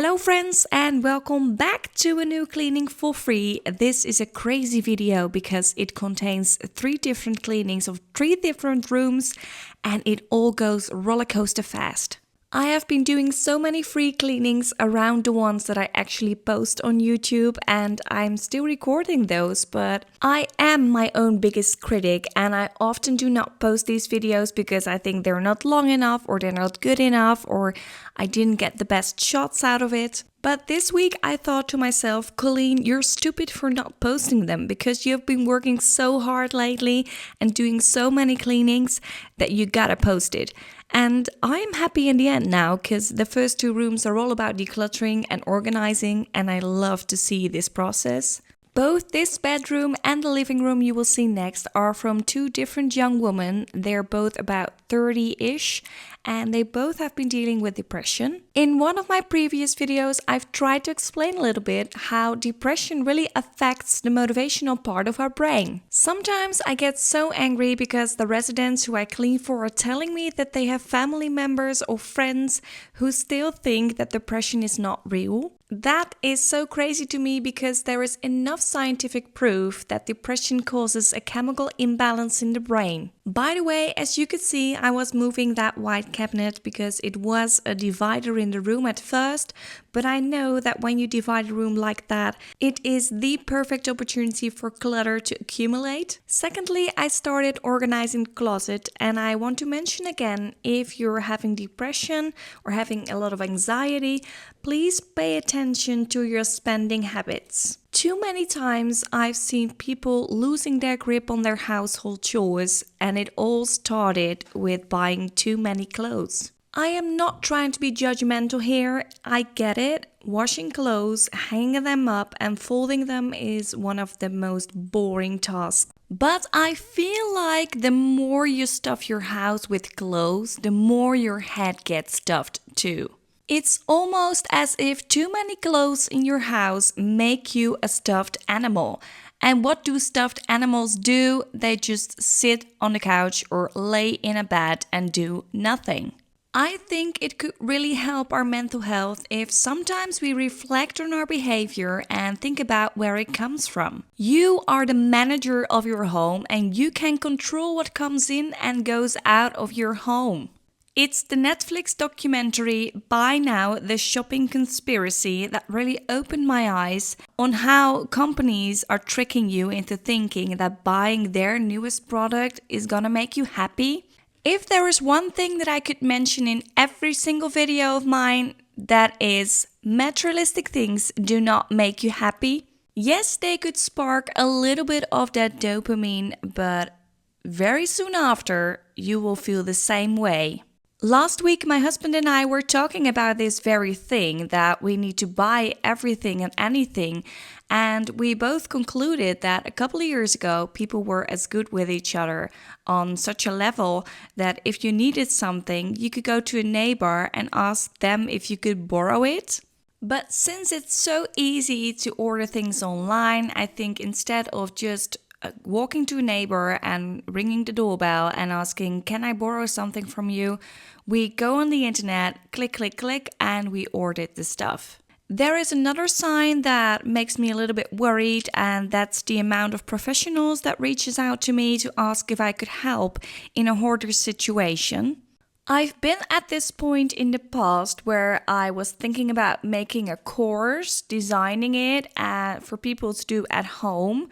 Hello friends and welcome back to a new cleaning for free. This is a crazy video because it contains 3 different cleanings of 3 different rooms and it all goes roller coaster fast. I have been doing so many free cleanings around the ones that I actually post on YouTube and I'm still recording those, but I am my own biggest critic and I often do not post these videos because I think they're not long enough or they're not good enough or I didn't get the best shots out of it. But this week I thought to myself, Colleen, you're stupid for not posting them because you've been working so hard lately and doing so many cleanings that you gotta post it. And I'm happy in the end now because the first 2 rooms are all about decluttering and organizing and I love to see this process. Both this bedroom and the living room you will see next are from 2 different young women. They're both about 30-ish and they both have been dealing with depression. In one of my previous videos, I've tried to explain a little bit how depression really affects the motivational part of our brain. Sometimes I get so angry because the residents who I clean for are telling me that they have family members or friends who still think that depression is not real. That is so crazy to me because there is enough scientific proof that depression causes a chemical imbalance in the brain. By the way, as you could see, I was moving that white cabinet because it was a divider in the room at first, but I know that when you divide a room like that, it is the perfect opportunity for clutter to accumulate. Secondly, I started organizing the closet and I want to mention again, if you're having depression or having a lot of anxiety, please pay attention to your spending habits. Too many times I've seen people losing their grip on their household chores and it all started with buying too many clothes. I am not trying to be judgmental here, I get it. Washing clothes, hanging them up and folding them is one of the most boring tasks. But I feel like the more you stuff your house with clothes, the more your head gets stuffed too. It's almost as if too many clothes in your house make you a stuffed animal. And what do stuffed animals do? They just sit on the couch or lay in a bed and do nothing. I think it could really help our mental health if sometimes we reflect on our behavior and think about where it comes from. You are the manager of your home and you can control what comes in and goes out of your home. It's the Netflix documentary Buy Now, The Shopping Conspiracy that really opened my eyes on how companies are tricking you into thinking that buying their newest product is gonna make you happy. If there is one thing that I could mention in every single video of mine, that is materialistic things do not make you happy. Yes, they could spark a little bit of that dopamine, but very soon after, you will feel the same way. Last week, my husband and I were talking about this very thing, that we need to buy everything and anything, and we both concluded that a couple of years ago, people were as good with each other on such a level that if you needed something, you could go to a neighbor and ask them if you could borrow it. But since it's so easy to order things online, I think instead of just walking to a neighbor and ringing the doorbell and asking, can I borrow something from you? We go on the internet, click, click, click, and we ordered the stuff. There is another sign that makes me a little bit worried, and that's the amount of professionals that reaches out to me to ask if I could help in a hoarder situation. I've been at this point in the past where I was thinking about making a course, designing it for people to do at home,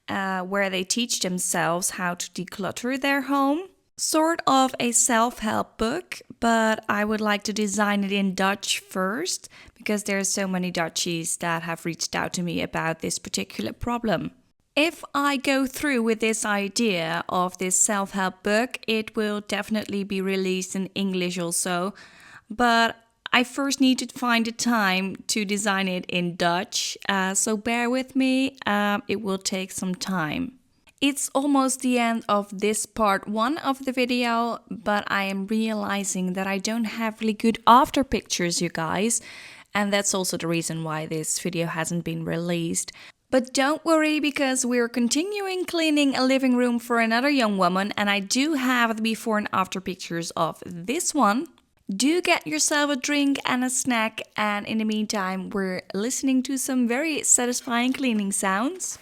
where they teach themselves how to declutter their home. Sort of a self-help book, but I would like to design it in Dutch first because there are so many Dutchies that have reached out to me about this particular problem. If I go through with this idea of this self-help book, it will definitely be released in English also, but I first need to find the time to design it in Dutch, so bear with me, it will take some time. It's almost the end of this part 1 of the video, but I am realizing that I don't have really good after pictures, you guys, and that's also the reason why this video hasn't been released. But don't worry because we're continuing cleaning a living room for another young woman and I do have the before and after pictures of this one. Do get yourself a drink and a snack, and in the meantime, we're listening to some very satisfying cleaning sounds.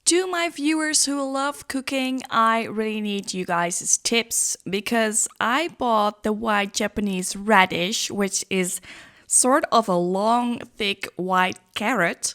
To my viewers who love cooking, I really need you guys' tips because I bought the white Japanese radish, which is sort of a long, thick white carrot.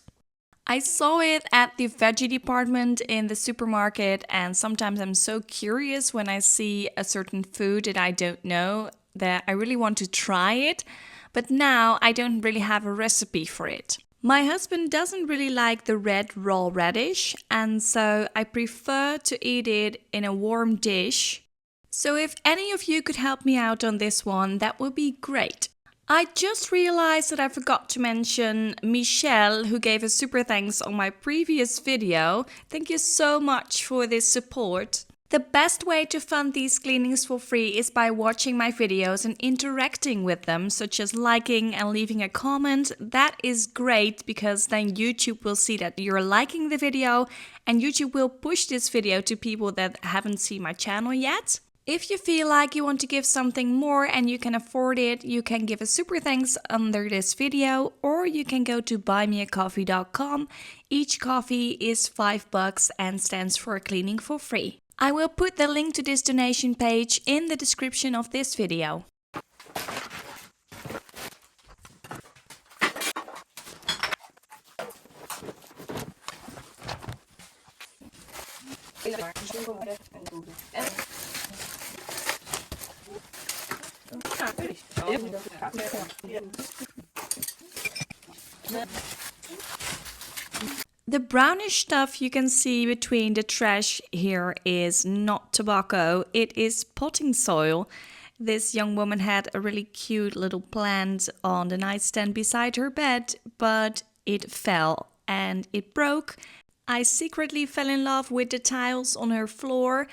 I saw it at the veggie department in the supermarket, and sometimes I'm so curious when I see a certain food that I don't know that I really want to try it, but now I don't really have a recipe for it. My husband doesn't really like the red raw radish, and so I prefer to eat it in a warm dish. So if any of you could help me out on this one, that would be great. I just realized that I forgot to mention Michelle, who gave a super thanks on my previous video. Thank you so much for this support. The best way to fund these cleanings for free is by watching my videos and interacting with them, such as liking and leaving a comment. That is great because then YouTube will see that you're liking the video and YouTube will push this video to people that haven't seen my channel yet. If you feel like you want to give something more and you can afford it, you can give a super thanks under this video, or you can go to buymeacoffee.com. Each coffee is $5 and stands for cleaning for free. I will put the link to this donation page in the description of this video. The brownish stuff you can see between the trash here is not tobacco, it is potting soil. This young woman had a really cute little plant on the nightstand beside her bed, but it fell and it broke. I secretly fell in love with the tiles on her floor.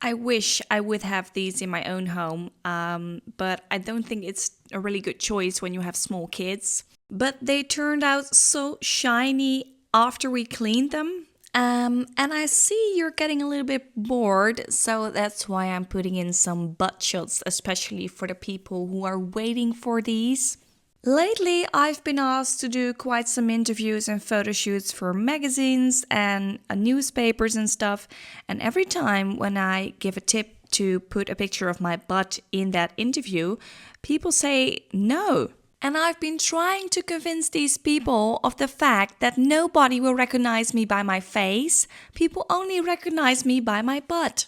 I wish I would have these in my own home, but I don't think it's a really good choice when you have small kids. But they turned out so shiny after we cleaned them. And I see you're getting a little bit bored, so that's why I'm putting in some butt shots, especially for the people who are waiting for these. Lately, I've been asked to do quite some interviews and photo shoots for magazines and newspapers and stuff, and every time when I give a tip to put a picture of my butt in that interview, people say no. And I've been trying to convince these people of the fact that nobody will recognize me by my face. People only recognize me by my butt.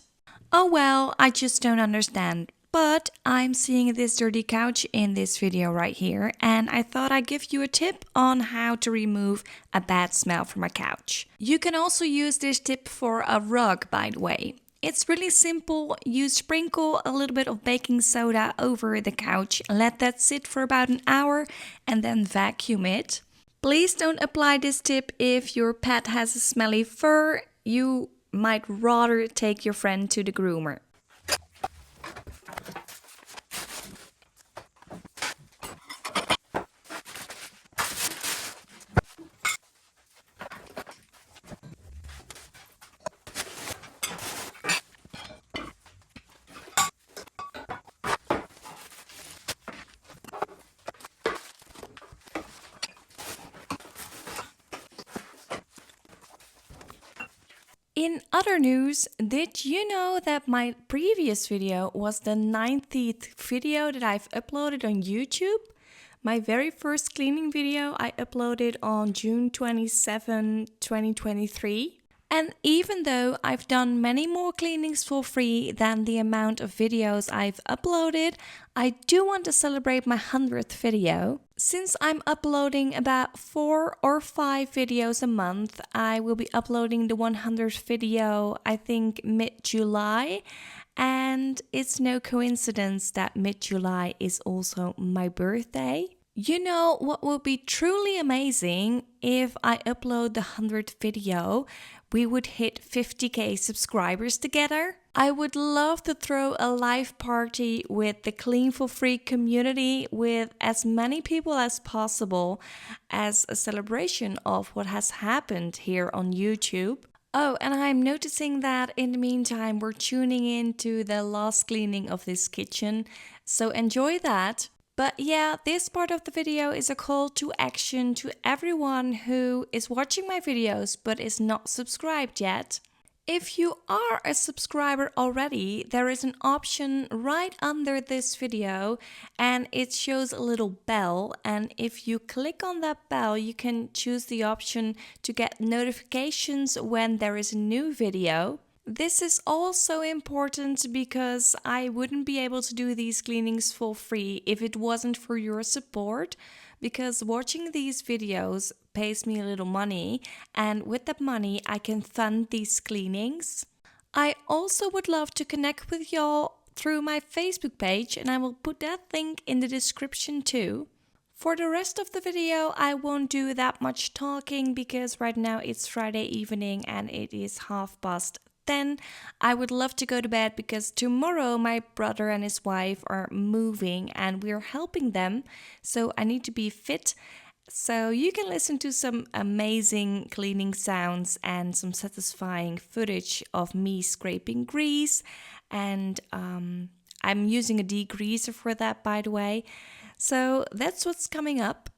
Oh well, I just don't understand. But I'm seeing this dirty couch in this video right here, and I thought I'd give you a tip on how to remove a bad smell from a couch. You can also use this tip for a rug, by the way. It's really simple. You sprinkle a little bit of baking soda over the couch, let that sit for about an hour, and then vacuum it. Please don't apply this tip if your pet has a smelly fur. You might rather take your friend to the groomer. In other news, did you know that my previous video was the 90th video that I've uploaded on YouTube? My very first cleaning video I uploaded on June 27, 2023. And even though I've done many more cleanings for free than the amount of videos I've uploaded, I do want to celebrate my 100th video. Since I'm uploading about 4 or 5 videos a month, I will be uploading the 100th video, I think, mid-July. And it's no coincidence that mid-July is also my birthday. You know what would be truly amazing if I upload the 100th video, we would hit 50k subscribers together. I would love to throw a live party with the Clean for Free community with as many people as possible as a celebration of what has happened here on YouTube. Oh, and I'm noticing that in the meantime, we're tuning into the last cleaning of this kitchen, so enjoy that. But yeah, this part of the video is a call to action to everyone who is watching my videos but is not subscribed yet. If you are a subscriber already, there is an option right under this video and it shows a little bell, and if you click on that bell you can choose the option to get notifications when there is a new video. This is also important because I wouldn't be able to do these cleanings for free if it wasn't for your support, because watching these videos pays me a little money, and with that money I can fund these cleanings. I also would love to connect with y'all through my Facebook page, and I will put that link in the description too. For the rest of the video, I won't do that much talking because right now it's Friday evening and it is 10:30. I would love to go to bed because tomorrow my brother and his wife are moving and we're helping them, so I need to be fit. So you can listen to some amazing cleaning sounds and some satisfying footage of me scraping grease, and I'm using a degreaser for that, by the way. So that's what's coming up.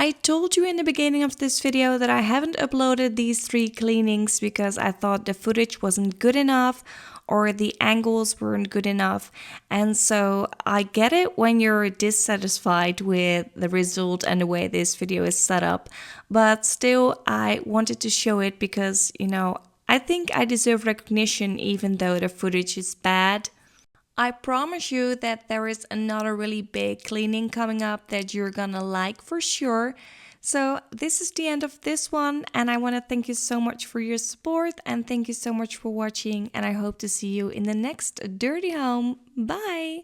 I told you in the beginning of this video that I haven't uploaded these 3 cleanings because I thought the footage wasn't good enough or the angles weren't good enough. And so I get it when you're dissatisfied with the result and the way this video is set up, but still I wanted to show it because, I think I deserve recognition even though the footage is bad. I promise you that there is another really big cleaning coming up that you're gonna like for sure. So this is the end of this one, and I want to thank you so much for your support and thank you so much for watching, and I hope to see you in the next dirty home. Bye!